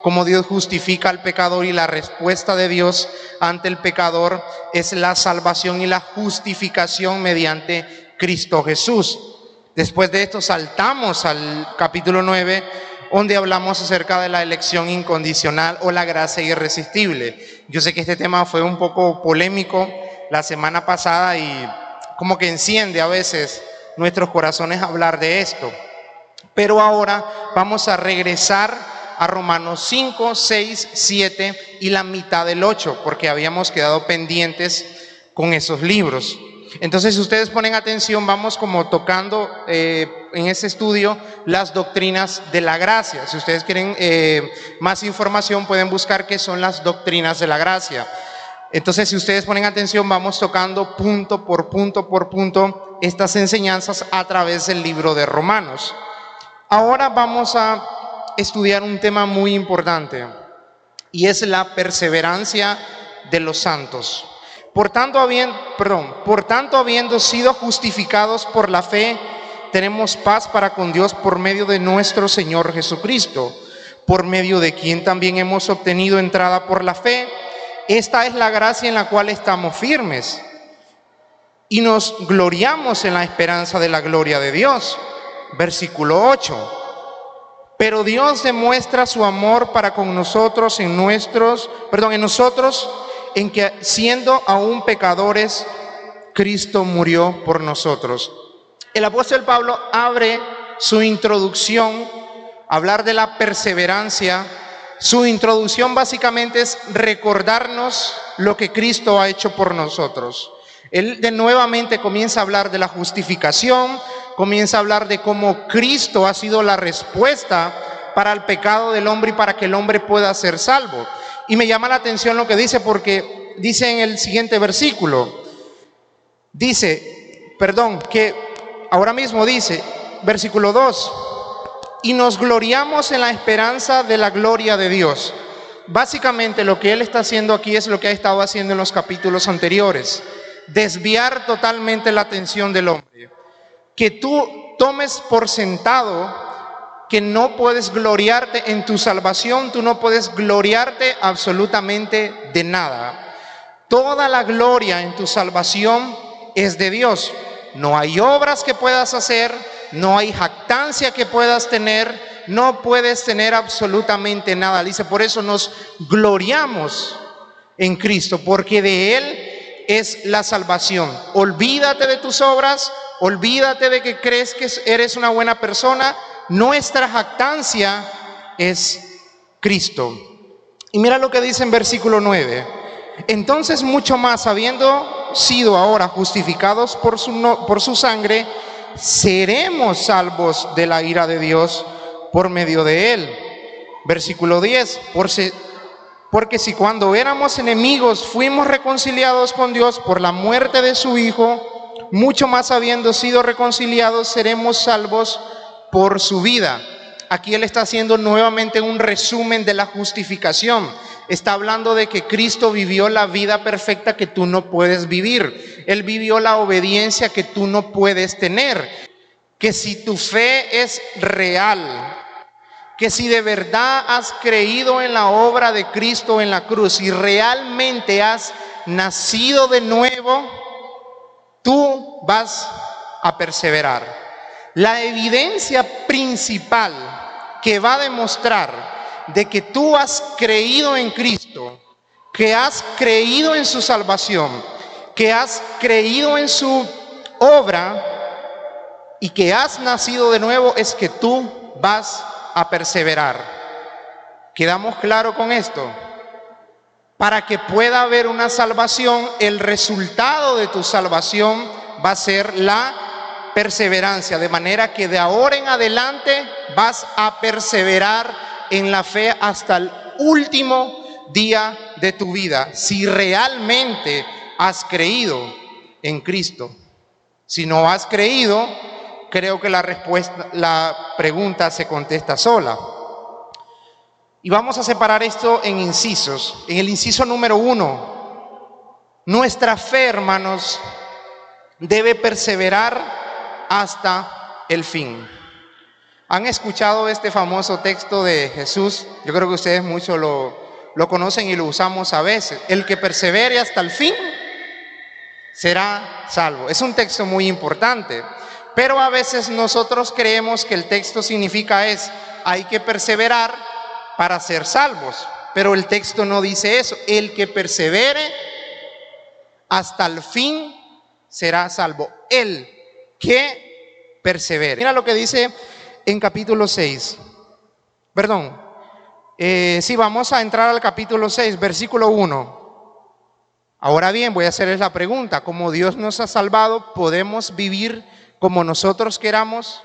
cómo Dios justifica al pecador, y la respuesta de Dios ante el pecador es la salvación y la justificación mediante Cristo Jesús. Después de esto saltamos al capítulo 9, donde hablamos acerca de la elección incondicional o la gracia irresistible. Yo sé que este tema fue un poco polémico la semana pasada y como que enciende a veces nuestros corazones hablar de esto. Pero ahora vamos a regresar a Romanos 5, 6, 7 y la mitad del 8, porque habíamos quedado pendientes con esos libros. Entonces, si ustedes ponen atención, vamos como tocando en ese estudio las doctrinas de la gracia. Si ustedes quieren más información, pueden buscar qué son las doctrinas de la gracia. Entonces, si ustedes ponen atención, vamos tocando punto por punto estas enseñanzas a través del libro de Romanos. Ahora vamos a estudiar un tema muy importante, y es la perseverancia de los santos. Por tanto, habiendo sido justificados por la fe, tenemos paz para con Dios por medio de nuestro Señor Jesucristo, por medio de quien también hemos obtenido entrada por la fe. Esta es la gracia en la cual estamos firmes y nos gloriamos en la esperanza de la gloria de Dios. Versículo 8. Pero Dios demuestra su amor para con nosotros en nosotros, en que siendo aún pecadores, Cristo murió por nosotros. El apóstol Pablo abre su introducción a hablar de la perseverancia. Su introducción básicamente es recordarnos lo que Cristo ha hecho por nosotros. Él nuevamente comienza a hablar de la justificación, comienza a hablar de cómo Cristo ha sido la respuesta para el pecado del hombre y para que el hombre pueda ser salvo. Y me llama la atención lo que dice, porque dice en el siguiente versículo, versículo 2, y nos gloriamos en la esperanza de la gloria de Dios. Básicamente lo que él está haciendo aquí es lo que ha estado haciendo en los capítulos anteriores: desviar totalmente la atención del hombre. Que tú tomes por sentado que no puedes gloriarte en tu salvación, tú no puedes gloriarte absolutamente de nada. Toda la gloria en tu salvación es de Dios. No hay obras que puedas hacer, no hay jactancia que puedas tener, no puedes tener absolutamente nada. Dice, por eso nos gloriamos en Cristo, porque de Él es la salvación. Olvídate de tus obras, olvídate de que crees que eres una buena persona. Nuestra jactancia es Cristo. Y mira lo que dice en versículo 9. Entonces mucho más, habiendo sido ahora justificados por su sangre, seremos salvos de la ira de Dios por medio de Él. Versículo 10. Porque si cuando éramos enemigos fuimos reconciliados con Dios por la muerte de su Hijo, mucho más habiendo sido reconciliados seremos salvos por su vida. Aquí él está haciendo nuevamente un resumen de la justificación. Está hablando de que Cristo vivió la vida perfecta que tú no puedes vivir. Él vivió la obediencia que tú no puedes tener. Que si tu fe es real, que si de verdad has creído en la obra de Cristo en la cruz y realmente has nacido de nuevo, tú vas a perseverar. La evidencia principal que va a demostrar de que tú has creído en Cristo, que has creído en su salvación, que has creído en su obra y que has nacido de nuevo, es que tú vas a perseverar. ¿Quedamos claros con esto? Para que pueda haber una salvación, el resultado de tu salvación va a ser la perseverancia, de manera que de ahora en adelante vas a perseverar en la fe hasta el último día de tu vida, si realmente has creído en Cristo. Si no has creído, creo que la pregunta se contesta sola. Y vamos a separar esto en incisos. En el inciso número 1, nuestra fe, hermanos, debe perseverar hasta el fin. ¿Han escuchado este famoso texto de Jesús? Yo creo que ustedes mucho lo conocen y lo usamos a veces. El que persevere hasta el fin será salvo. Es un texto muy importante, pero a veces nosotros creemos que el texto significa hay que perseverar para ser salvos, pero el texto no dice eso. El que persevere hasta el fin será salvo. El que persevere. Mira lo que dice en capítulo 6. Perdón. Sí, vamos a entrar al capítulo 6, versículo 1. Ahora bien, voy a hacerles la pregunta. Como Dios nos ha salvado, ¿podemos vivir como nosotros queramos?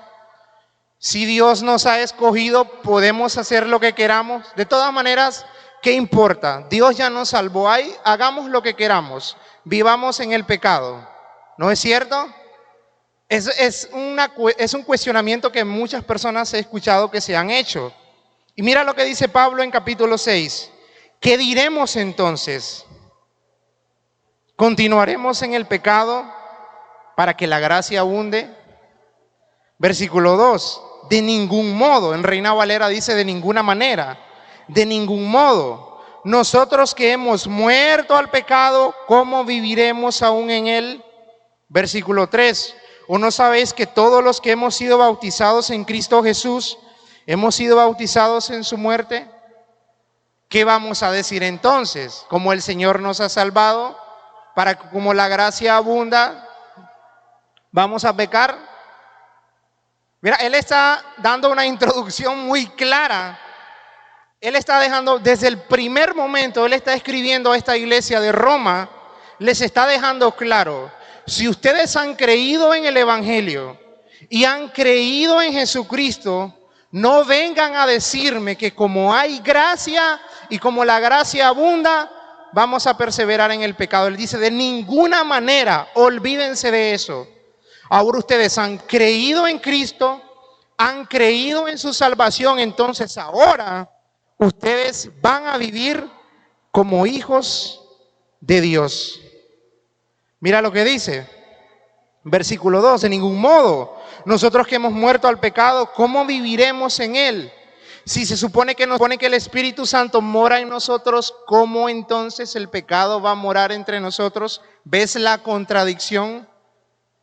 Si Dios nos ha escogido, ¿podemos hacer lo que queramos? De todas maneras, ¿qué importa? Dios ya nos salvó. Hagamos lo que queramos. Vivamos en el pecado. ¿No es cierto? Es un cuestionamiento que muchas personas he escuchado que se han hecho. Y mira lo que dice Pablo en capítulo 6. ¿Qué diremos entonces? ¿Continuaremos en el pecado para que la gracia abunde? Versículo 2. De ningún modo. En Reina Valera dice de ninguna manera. De ningún modo. Nosotros que hemos muerto al pecado, ¿cómo viviremos aún en él? Versículo 3. ¿O no sabéis que todos los que hemos sido bautizados en Cristo Jesús, hemos sido bautizados en su muerte? ¿Qué vamos a decir entonces? Como el Señor nos ha salvado, para que como la gracia abunda, ¿vamos a pecar? Mira, él está dando una introducción muy clara. Él está dejando, desde el primer momento, él está escribiendo a esta iglesia de Roma, les está dejando claro: si ustedes han creído en el Evangelio y han creído en Jesucristo, no vengan a decirme que como hay gracia y como la gracia abunda, vamos a perseverar en el pecado. Él dice, de ninguna manera, olvídense de eso. Ahora ustedes han creído en Cristo, han creído en su salvación, entonces ahora ustedes van a vivir como hijos de Dios. Mira lo que dice, versículo 2, de ningún modo, nosotros que hemos muerto al pecado, ¿cómo viviremos en él? Si se supone que el Espíritu Santo mora en nosotros, ¿cómo entonces el pecado va a morar entre nosotros? ¿Ves la contradicción?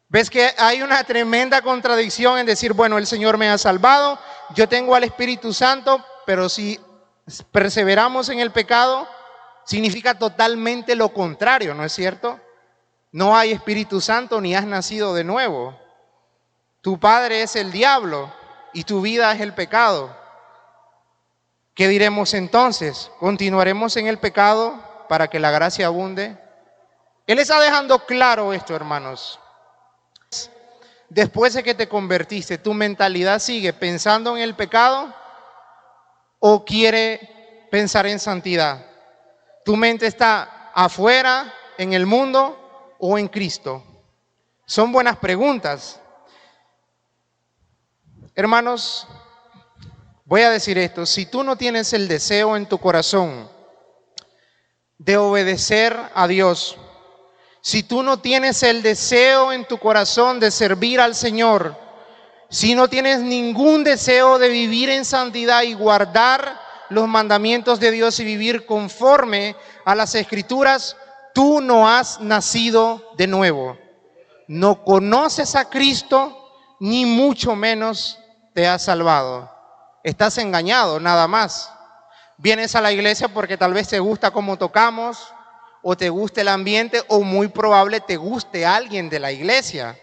¿Ves que hay una tremenda contradicción en decir, bueno, el Señor me ha salvado, yo tengo al Espíritu Santo, pero si perseveramos en el pecado, significa totalmente lo contrario, ¿no es cierto? No hay Espíritu Santo ni has nacido de nuevo. Tu padre es el diablo y tu vida es el pecado. ¿Qué diremos entonces? ¿Continuaremos en el pecado para que la gracia abunde? Él está dejando claro esto, hermanos. Después de que te convertiste, ¿tu mentalidad sigue pensando en el pecado o quiere pensar en santidad? ¿Tu mente está afuera, en el mundo, o en Cristo? Son buenas preguntas. Hermanos, voy a decir esto: si tú no tienes el deseo en tu corazón de obedecer a Dios, si tú no tienes el deseo en tu corazón de servir al Señor, si no tienes ningún deseo de vivir en santidad y guardar los mandamientos de Dios y vivir conforme a las Escrituras, tú no has nacido de nuevo. No conoces a Cristo, ni mucho menos te has salvado. Estás engañado, nada más. Vienes a la iglesia porque tal vez te gusta cómo tocamos, o te guste el ambiente, o muy probable te guste alguien de la iglesia.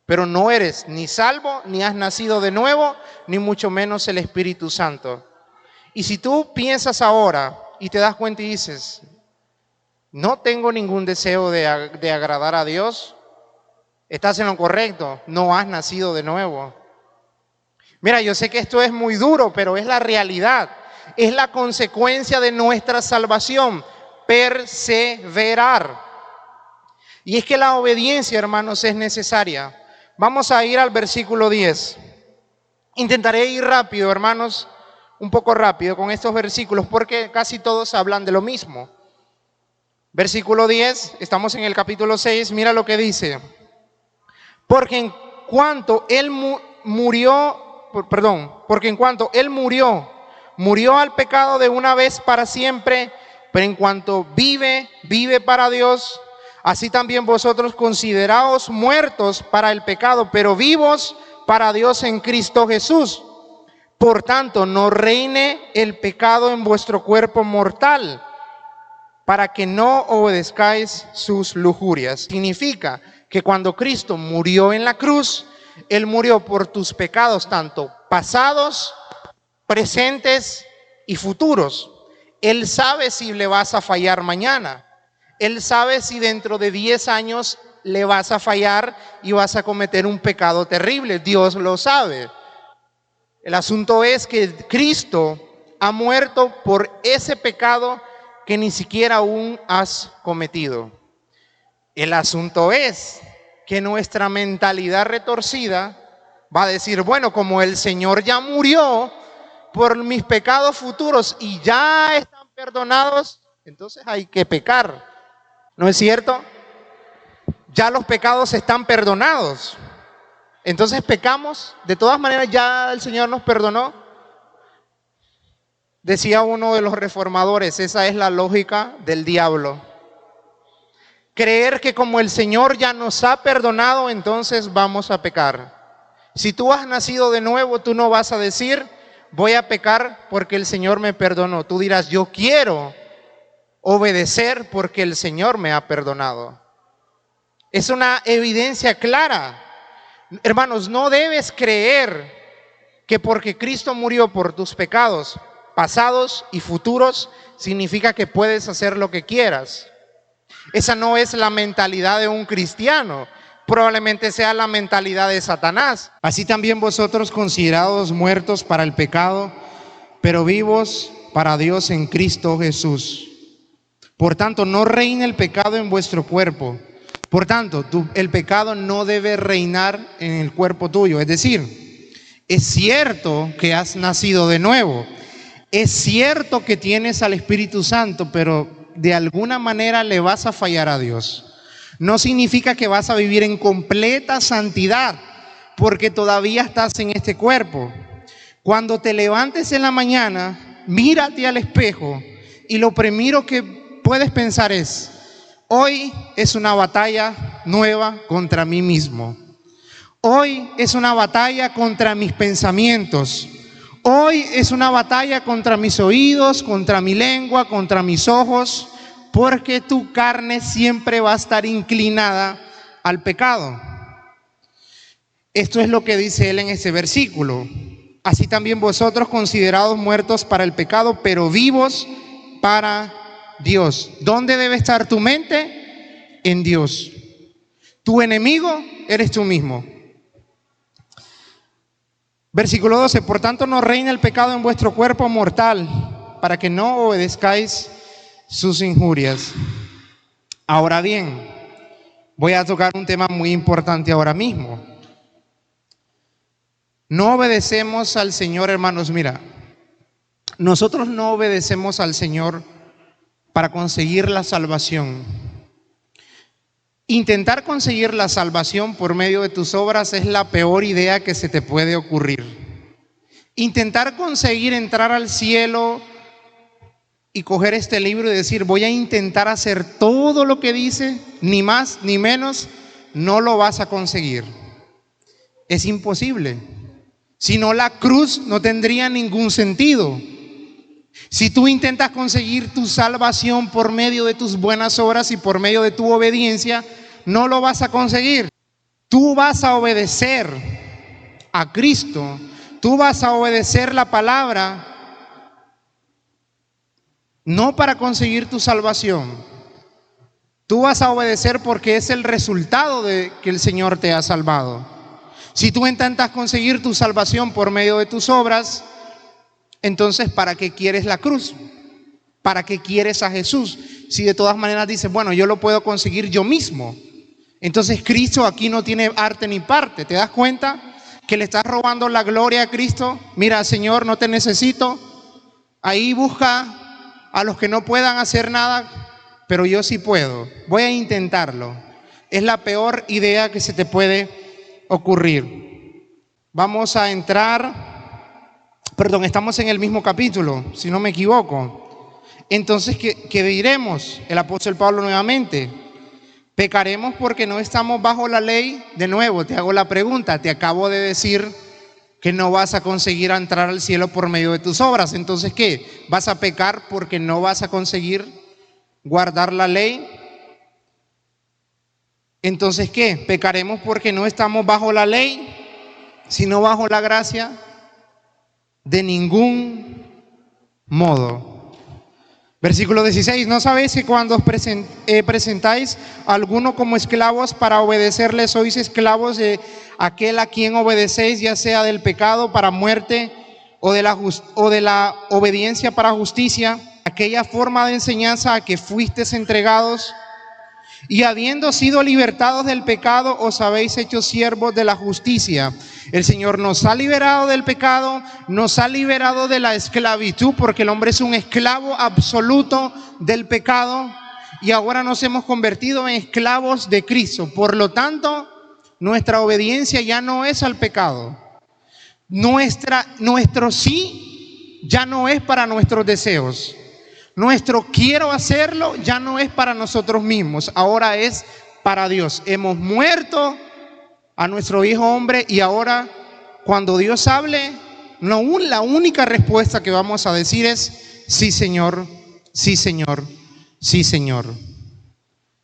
Pero no eres ni salvo, ni has nacido de nuevo, ni mucho menos el Espíritu Santo. Y si tú piensas ahora y te das cuenta y dices, no tengo ningún deseo de agradar a Dios, estás en lo correcto, no has nacido de nuevo. Mira, yo sé que esto es muy duro, pero es la realidad, es la consecuencia de nuestra salvación, perseverar. Y es que la obediencia, hermanos, es necesaria. Vamos a ir al versículo 10. Intentaré ir rápido, hermanos, un poco rápido con estos versículos, porque casi todos hablan de lo mismo. Versículo 10, estamos en el capítulo 6, mira lo que dice. Porque en cuanto Él murió porque en cuanto Él murió al pecado de una vez para siempre, pero en cuanto vive para Dios, así también vosotros consideraos muertos para el pecado, pero vivos para Dios en Cristo Jesús. Por tanto, no reine el pecado en vuestro cuerpo mortal, para que no obedezcáis sus lujurias. Significa que cuando Cristo murió en la cruz, Él murió por tus pecados, tanto pasados, presentes y futuros. Él sabe si le vas a fallar mañana. Él sabe si dentro de 10 años le vas a fallar y vas a cometer un pecado terrible. Dios lo sabe. El asunto es que Cristo ha muerto por ese pecado que ni siquiera aún has cometido. El asunto es que nuestra mentalidad retorcida va a decir, bueno, como el Señor ya murió por mis pecados futuros y ya están perdonados, entonces hay que pecar. ¿No es cierto? Ya los pecados están perdonados. Entonces pecamos, de todas maneras ya el Señor nos perdonó. Decía uno de los reformadores, esa es la lógica del diablo. Creer que como el Señor ya nos ha perdonado, entonces vamos a pecar. Si tú has nacido de nuevo, tú no vas a decir, voy a pecar porque el Señor me perdonó. Tú dirás, yo quiero obedecer porque el Señor me ha perdonado. Es una evidencia clara. Hermanos, no debes creer que porque Cristo murió por tus pecados pasados y futuros, significa que puedes hacer lo que quieras. Esa no es la mentalidad de un cristiano. Probablemente sea la mentalidad de Satanás. Así también vosotros considerados muertos para el pecado, pero vivos para Dios en Cristo Jesús. Por tanto, no reine el pecado en vuestro cuerpo. Por tanto, el pecado no debe reinar en el cuerpo tuyo. Es decir, es cierto que has nacido de nuevo. Es cierto que tienes al Espíritu Santo, pero de alguna manera le vas a fallar a Dios. No significa que vas a vivir en completa santidad, porque todavía estás en este cuerpo. Cuando te levantes en la mañana, mírate al espejo y lo primero que puedes pensar es, hoy es una batalla nueva contra mí mismo. Hoy es una batalla contra mis pensamientos. Hoy es una batalla contra mis oídos, contra mi lengua, contra mis ojos, porque tu carne siempre va a estar inclinada al pecado. Esto es lo que dice él en ese versículo. Así también vosotros considerados muertos para el pecado, pero vivos para Dios. ¿Dónde debe estar tu mente? En Dios. Tu enemigo eres tú mismo. Versículo 12, por tanto no reina el pecado en vuestro cuerpo mortal, para que no obedezcáis sus injurias. Ahora bien, voy a tocar un tema muy importante ahora mismo. No obedecemos al Señor, hermanos, mira, nosotros no obedecemos al Señor para conseguir la salvación. Intentar conseguir la salvación por medio de tus obras es la peor idea que se te puede ocurrir. Intentar conseguir entrar al cielo y coger este libro y decir, voy a intentar hacer todo lo que dice, ni más ni menos, no lo vas a conseguir. Es imposible. Si no, la cruz no tendría ningún sentido. Si tú intentas conseguir tu salvación por medio de tus buenas obras y por medio de tu obediencia, no lo vas a conseguir. Tú vas a obedecer a Cristo, tú vas a obedecer la palabra, no para conseguir tu salvación. Tú vas a obedecer porque es el resultado de que el Señor te ha salvado. Si tú intentas conseguir tu salvación por medio de tus obras, entonces ¿para qué quieres la cruz? ¿Para qué quieres a Jesús? Si de todas maneras dices, bueno, yo lo puedo conseguir yo mismo. Entonces Cristo aquí no tiene arte ni parte. ¿Te das cuenta que le estás robando la gloria a Cristo? Mira, Señor, no te necesito. Ahí busca a los que no puedan hacer nada, pero yo sí puedo. Voy a intentarlo. Es la peor idea que se te puede ocurrir. vamos a estamos en el mismo capítulo, si no me equivoco. Entonces, ¿qué diremos? El apóstol Pablo nuevamente. ¿Pecaremos porque no estamos bajo la ley? De nuevo, te hago la pregunta. Te acabo de decir que no vas a conseguir entrar al cielo por medio de tus obras. Entonces, ¿qué? ¿Vas a pecar porque no vas a conseguir guardar la ley? Entonces, ¿qué? ¿Pecaremos porque no estamos bajo la ley, sino bajo la gracia? De ningún modo. Versículo 16, ¿no sabéis que cuando os presentáis a alguno como esclavos para obedecerle, sois esclavos de aquel a quien obedecéis, ya sea del pecado para muerte o de la obediencia para justicia? Aquella forma de enseñanza a que fuisteis entregados, y habiendo sido libertados del pecado, os habéis hecho siervos de la justicia. El Señor nos ha liberado del pecado, nos ha liberado de la esclavitud, porque el hombre es un esclavo absoluto del pecado, y ahora nos hemos convertido en esclavos de Cristo. Por lo tanto, nuestra obediencia ya no es al pecado. Nuestro sí ya no es para nuestros deseos. Nuestro quiero hacerlo ya no es para nosotros mismos, ahora es para Dios. Hemos muerto a nuestro viejo hombre, y ahora cuando Dios hable, la única respuesta que vamos a decir es: sí, Señor, sí, Señor, sí, Señor.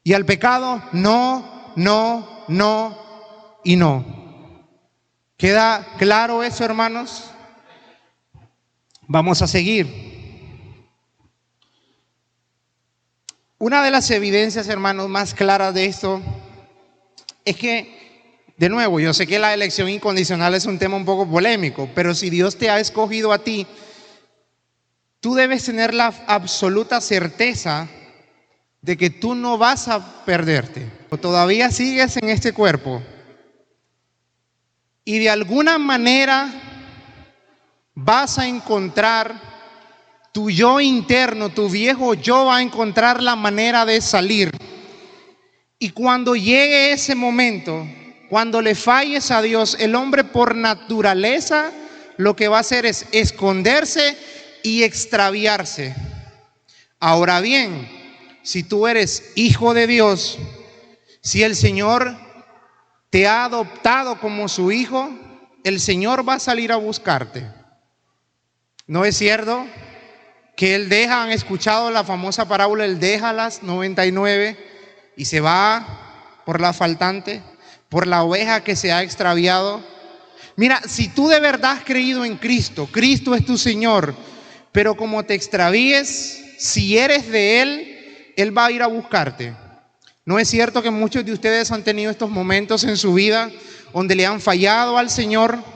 Y al pecado, no, no, no y no. ¿Queda claro eso, hermanos? Vamos a seguir. Una de las evidencias, hermanos, más claras de esto es que, de nuevo, yo sé que la elección incondicional es un tema un poco polémico, pero si Dios te ha escogido a ti, tú debes tener la absoluta certeza de que tú no vas a perderte. O todavía sigues en este cuerpo y de alguna manera vas a encontrar, tu yo interno, tu viejo yo va a encontrar la manera de salir. Y cuando llegue ese momento, cuando le falles a Dios, el hombre por naturaleza lo que va a hacer es esconderse y extraviarse. Ahora bien, si tú eres hijo de Dios, si el Señor te ha adoptado como su hijo, el Señor va a salir a buscarte. ¿No es cierto? Que Él han escuchado la famosa parábola, Él deja las 99 y se va por la faltante, por la oveja que se ha extraviado. Mira, si tú de verdad has creído en Cristo, Cristo es tu Señor, pero como te extravíes, si eres de Él va a ir a buscarte. ¿No es cierto que muchos de ustedes han tenido estos momentos en su vida donde le han fallado al Señor?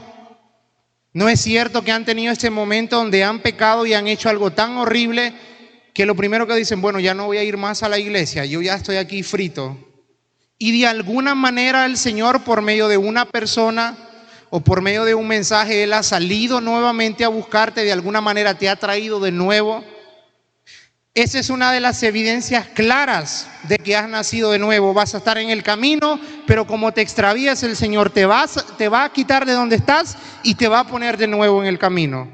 ¿No es cierto que han tenido este momento donde han pecado y han hecho algo tan horrible que lo primero que dicen: bueno, ya no voy a ir más a la iglesia, yo ya estoy aquí frito? Y de alguna manera el Señor, por medio de una persona o por medio de un mensaje, Él ha salido nuevamente a buscarte, de alguna manera te ha traído de nuevo. Esa es una de las evidencias claras de que has nacido de nuevo. Vas a estar en el camino, pero como te extravías, el Señor te va a quitar de donde estás y te va a poner de nuevo en el camino.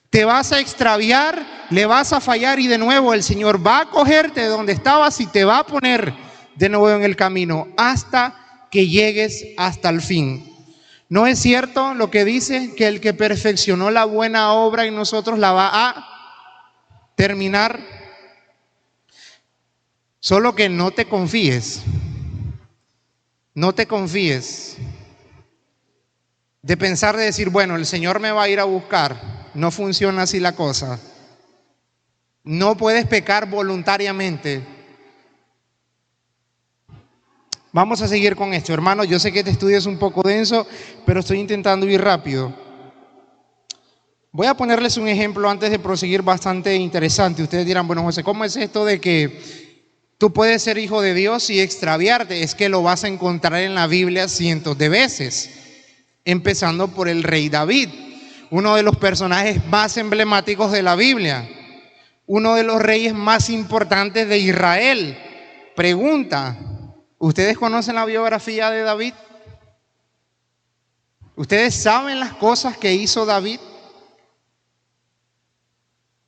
Te vas a extraviar, le vas a fallar, y de nuevo el Señor va a cogerte de donde estabas y te va a poner de nuevo en el camino hasta que llegues hasta el fin. ¿No es cierto lo que dice? Que el que perfeccionó la buena obra en nosotros la va a terminar. Solo que no te confíes. No te confíes de pensar, de decir: bueno, el Señor me va a ir a buscar. No funciona así la cosa. No puedes pecar voluntariamente. Vamos a seguir con esto, hermano. Yo sé que este estudio es un poco denso, pero estoy intentando ir rápido. Voy a ponerles un ejemplo antes de proseguir, bastante interesante. Ustedes dirán: bueno, José, ¿cómo es esto de que tú puedes ser hijo de Dios y extraviarte? Es que lo vas a encontrar en la Biblia cientos de veces, empezando por el rey David, uno de los personajes más emblemáticos de la Biblia, uno de los reyes más importantes de Israel. Pregunta: ¿ustedes conocen la biografía de David? ¿Ustedes saben las cosas que hizo David?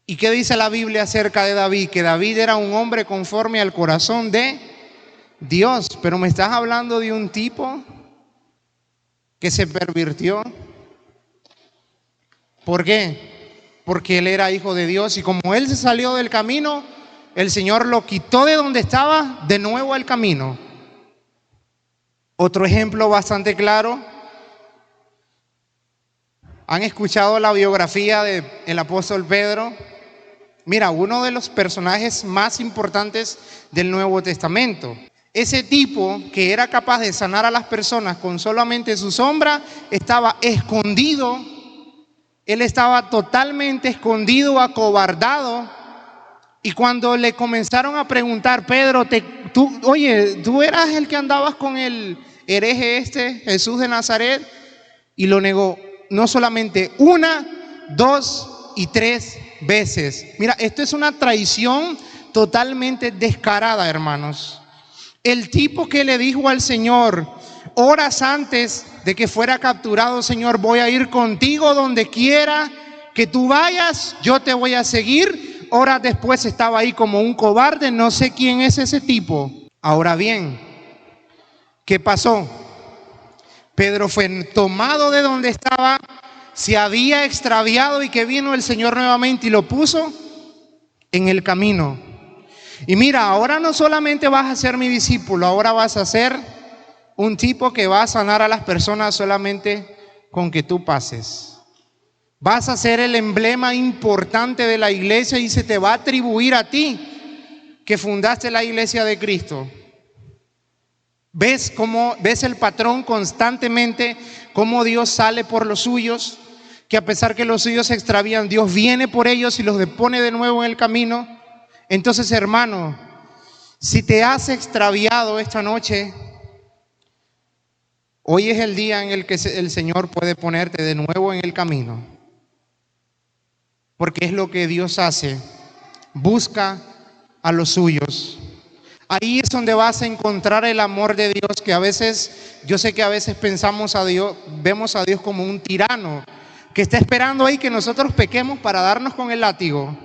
¿Y qué dice la Biblia acerca de David? Que David era un hombre conforme al corazón de Dios. Pero me estás hablando de un tipo que se pervirtió. ¿Por qué? Porque él era hijo de Dios y como él se salió del camino, el Señor lo quitó de donde estaba de nuevo al camino. Otro ejemplo bastante claro. ¿Han escuchado la biografía del apóstol Pedro? Mira, uno de los personajes más importantes del Nuevo Testamento. Ese tipo que era capaz de sanar a las personas con solamente su sombra, estaba escondido. Él estaba totalmente escondido, acobardado. Y cuando le comenzaron a preguntar, Pedro, tú eras el que andabas con el hereje Jesús de Nazaret, y lo negó no solamente una, dos y tres veces. Mira, esto es una traición totalmente descarada, hermanos. El tipo que le dijo al Señor horas antes de que fuera capturado: Señor, voy a ir contigo donde quiera que tú vayas, yo te voy a seguir. Horas después estaba ahí como un cobarde. No sé quién es ese tipo. Ahora bien, ¿qué pasó? Pedro fue tomado de donde estaba, se había extraviado, y que vino el Señor nuevamente y lo puso en el camino. Y mira, ahora no solamente vas a ser mi discípulo, ahora vas a ser un tipo que va a sanar a las personas solamente con que tú pases. Vas a ser el emblema importante de la iglesia y se te va a atribuir a ti que fundaste la iglesia de Cristo. ¿Ves el patrón constantemente? Cómo Dios sale por los suyos, que a pesar que los suyos se extravían, Dios viene por ellos y los pone de nuevo en el camino. Entonces, hermano, si te has extraviado esta noche, hoy es el día en el que el Señor puede ponerte de nuevo en el camino. Porque es lo que Dios hace, busca a los suyos. Ahí es donde vas a encontrar el amor de Dios, que a veces, yo sé que a veces pensamos a Dios, vemos a Dios como un tirano que está esperando ahí que nosotros pequemos para darnos con el látigo.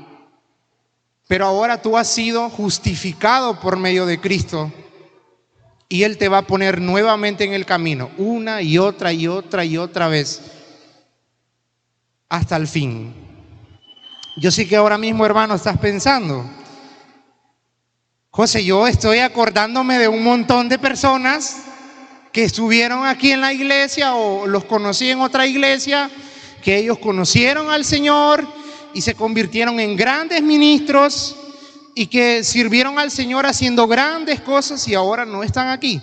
Pero ahora tú has sido justificado por medio de Cristo y Él te va a poner nuevamente en el camino, una y otra y otra y otra vez, hasta el fin. Yo sé que ahora mismo, hermano, estás pensando: José, yo estoy acordándome de un montón de personas que estuvieron aquí en la iglesia o los conocí en otra iglesia, que ellos conocieron al Señor y se convirtieron en grandes ministros y que sirvieron al Señor haciendo grandes cosas y ahora no están aquí,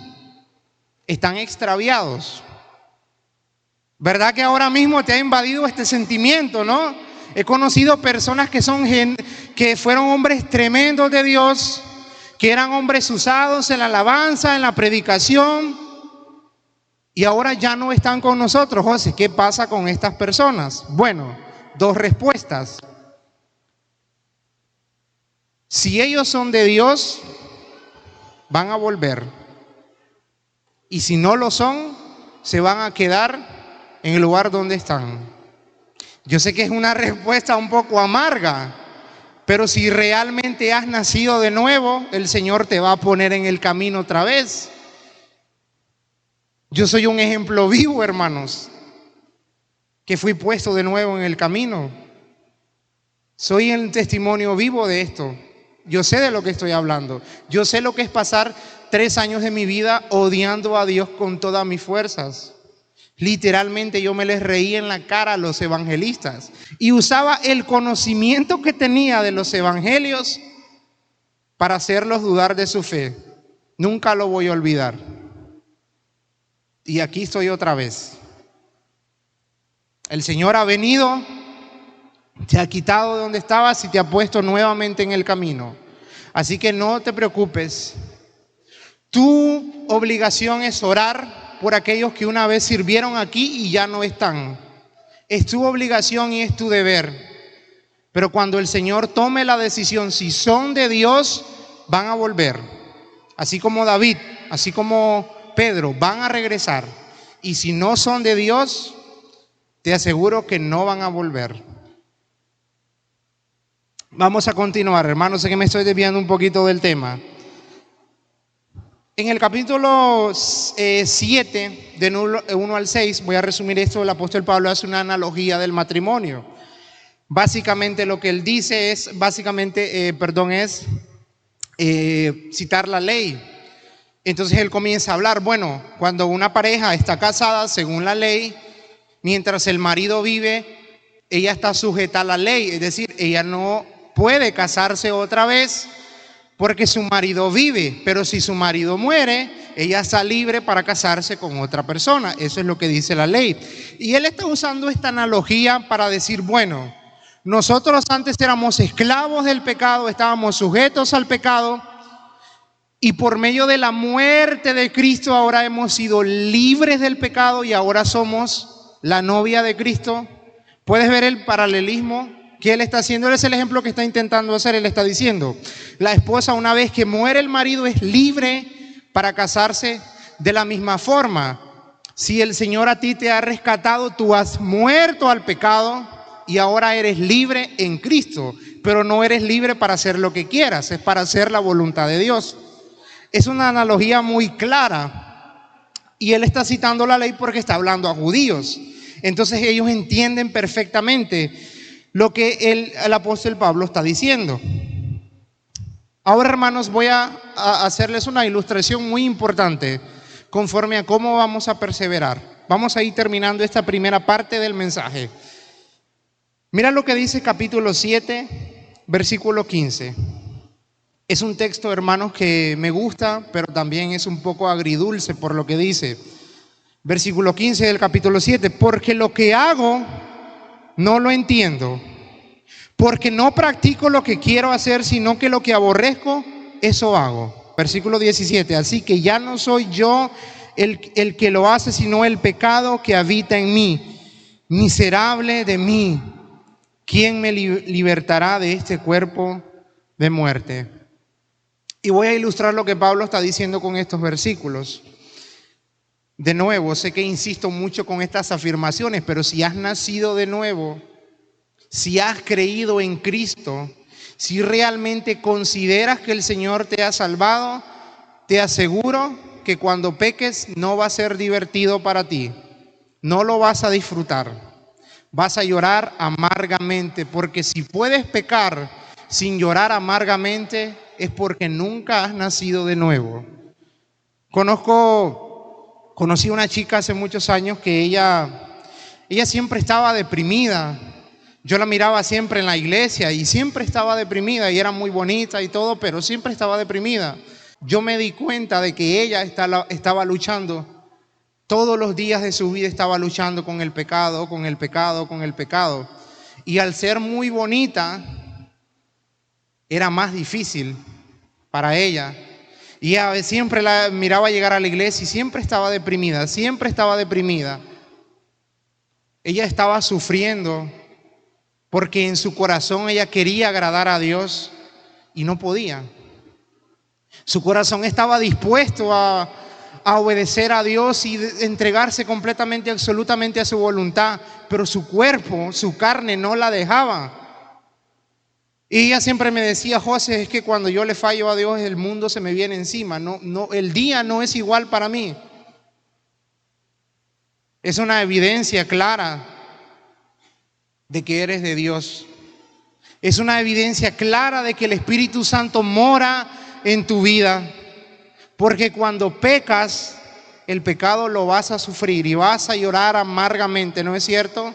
están extraviados. ¿Verdad que ahora mismo te ha invadido este sentimiento, no? He conocido personas que fueron hombres tremendos de Dios, que eran hombres usados en la alabanza, en la predicación, y ahora ya no están con nosotros. José, ¿qué pasa con estas personas? Bueno, dos respuestas. Si ellos son de Dios, van a volver. Y si no lo son, se van a quedar en el lugar donde están. Yo sé que es una respuesta un poco amarga, pero si realmente has nacido de nuevo, el Señor te va a poner en el camino otra vez. Yo soy un ejemplo vivo, hermanos, que fui puesto de nuevo en el camino. Soy el testimonio vivo de esto. Yo sé de lo que estoy hablando. Yo sé lo que es pasar 3 años de mi vida odiando a Dios con todas mis fuerzas. Literalmente yo me les reía en la cara a los evangelistas y usaba el conocimiento que tenía de los evangelios para hacerlos dudar de su fe. Nunca lo voy a olvidar. Y aquí estoy otra vez. El Señor ha venido, te ha quitado de donde estabas y te ha puesto nuevamente en el camino. Así que no te preocupes. Tu obligación es orar por aquellos que una vez sirvieron aquí y ya no están. Es tu obligación y es tu deber. Pero cuando el Señor tome la decisión, si son de Dios, van a volver. Así como David, así como Pedro, van a regresar. Y si no son de Dios, te aseguro que no van a volver. Vamos a continuar, hermanos, sé que me estoy desviando un poquito del tema. En el capítulo 7, de 1 al 6, voy a resumir esto, el apóstol Pablo hace una analogía del matrimonio. Básicamente lo que él dice es, citar la ley. Entonces él comienza a hablar, bueno, cuando una pareja está casada según la ley, mientras el marido vive, ella está sujeta a la ley, es decir, ella no puede casarse otra vez porque su marido vive, pero si su marido muere, ella está libre para casarse con otra persona. Eso es lo que dice la ley. Y él está usando esta analogía para decir, bueno, nosotros antes éramos esclavos del pecado, estábamos sujetos al pecado, y por medio de la muerte de Cristo ahora hemos sido libres del pecado y ahora somos la novia de Cristo. ¿Puedes ver el paralelismo que él está haciendo? Él es el ejemplo que está intentando hacer. Él está diciendo, la esposa una vez que muere el marido es libre para casarse de la misma forma. Si el Señor a ti te ha rescatado, tú has muerto al pecado y ahora eres libre en Cristo, pero no eres libre para hacer lo que quieras, es para hacer la voluntad de Dios. Es una analogía muy clara y él está citando la ley porque está hablando a judíos. Entonces ellos entienden perfectamente lo que el apóstol Pablo está diciendo. Ahora, hermanos, voy a hacerles una ilustración muy importante conforme a cómo vamos a perseverar. Vamos a ir terminando esta primera parte del mensaje. Mira lo que dice capítulo 7, versículo 15. Es un texto, hermanos, que me gusta, pero también es un poco agridulce por lo que dice. Versículo 15 del capítulo 7. Porque lo que hago no lo entiendo, porque no practico lo que quiero hacer, sino que lo que aborrezco, eso hago. Versículo 17. Así que ya no soy yo el que lo hace, sino el pecado que habita en mí. Miserable de mí, ¿quién me libertará de este cuerpo de muerte? Y voy a ilustrar lo que Pablo está diciendo con estos versículos. De nuevo, sé que insisto mucho con estas afirmaciones, pero si has nacido de nuevo, si has creído en Cristo, si realmente consideras que el Señor te ha salvado, te aseguro que cuando peques no va a ser divertido para ti, no lo vas a disfrutar, vas a llorar amargamente, porque si puedes pecar sin llorar amargamente, es porque nunca has nacido de nuevo. Conocí una chica hace muchos años que ella siempre estaba deprimida. Yo la miraba siempre en la iglesia y siempre estaba deprimida y era muy bonita y todo, pero siempre estaba deprimida. Yo me di cuenta de que ella estaba luchando, todos los días de su vida estaba luchando con el pecado, con el pecado, con el pecado. Y al ser muy bonita, era más difícil para ella. Y ella siempre la miraba llegar a la iglesia y siempre estaba deprimida, siempre estaba deprimida. Ella estaba sufriendo porque en su corazón ella quería agradar a Dios y no podía. Su corazón estaba dispuesto a obedecer a Dios y entregarse completamente, absolutamente a su voluntad, pero su cuerpo, su carne no la dejaba. Y ella siempre me decía, José, es que cuando yo le fallo a Dios, el mundo se me viene encima. No, el día no es igual para mí. Es una evidencia clara de que eres de Dios. Es una evidencia clara de que el Espíritu Santo mora en tu vida. Porque cuando pecas, el pecado lo vas a sufrir y vas a llorar amargamente, ¿no es cierto?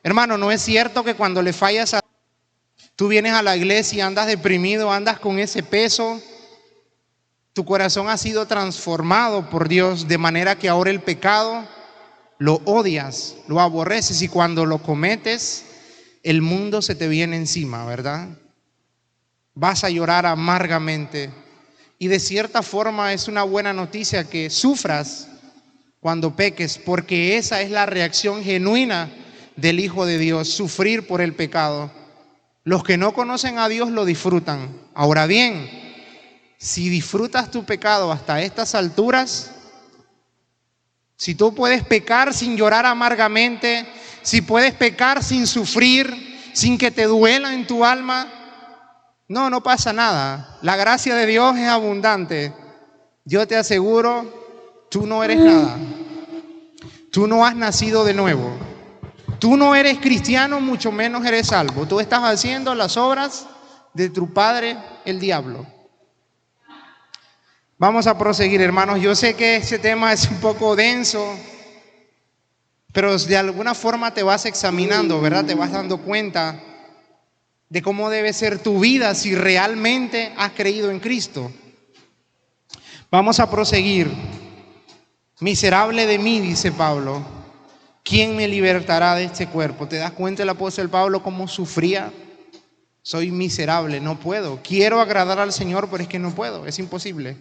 Hermano, ¿no es cierto que cuando le fallas a tú vienes a la iglesia y andas deprimido, andas con ese peso? Tu corazón ha sido transformado por Dios de manera que ahora el pecado lo odias, lo aborreces y cuando lo cometes, el mundo se te viene encima, ¿verdad? Vas a llorar amargamente y de cierta forma es una buena noticia que sufras cuando peques, porque esa es la reacción genuina del Hijo de Dios, sufrir por el pecado. Los que no conocen a Dios lo disfrutan. Ahora bien, si disfrutas tu pecado hasta estas alturas, Si tú puedes pecar sin llorar amargamente, si puedes pecar sin sufrir, sin que te duela en tu alma, no pasa nada. La gracia de Dios es abundante. Yo te aseguro, tú no eres nada. Tú no has nacido de nuevo. Tú no eres cristiano, mucho menos eres salvo. Tú estás haciendo las obras de tu padre, el diablo. Vamos a proseguir, hermanos. Yo sé que este tema es un poco denso, pero de alguna forma te vas examinando, ¿verdad? Te vas dando cuenta de cómo debe ser tu vida si realmente has creído en Cristo. Vamos a proseguir. Miserable de mí, dice Pablo, ¿quién me libertará de este cuerpo? ¿Te das cuenta el apóstol Pablo cómo sufría? Soy miserable, no puedo. Quiero agradar al Señor, pero es que no puedo, es imposible.